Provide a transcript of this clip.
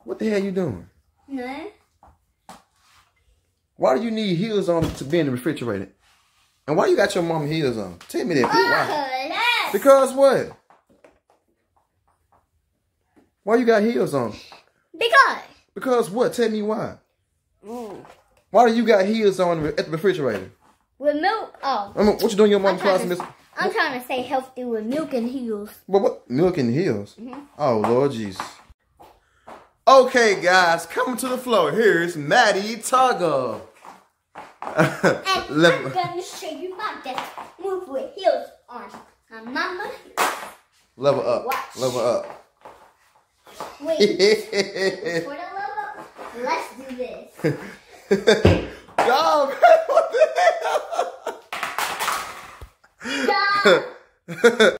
What the hell you doing? No. Why do you need heels on to be in the refrigerator? And why you got your mama heels on? Tell me that. Why? Because what? Why you got heels on? Because. Because what? Tell me why. Why do you got heels on at the refrigerator? With milk? Oh. What you doing in your mama's closet, miss? I'm trying to stay healthy with milk and heels. What? Milk and heels? Oh, Lord Jesus. Okay, guys, coming to the floor. Here's Maddie Tugger. And I'm going to show you my best move with heels on. My mama. Level up. Watch. Level up. Wait. Before the level up, let's do this. Dog, what the hell? Stop.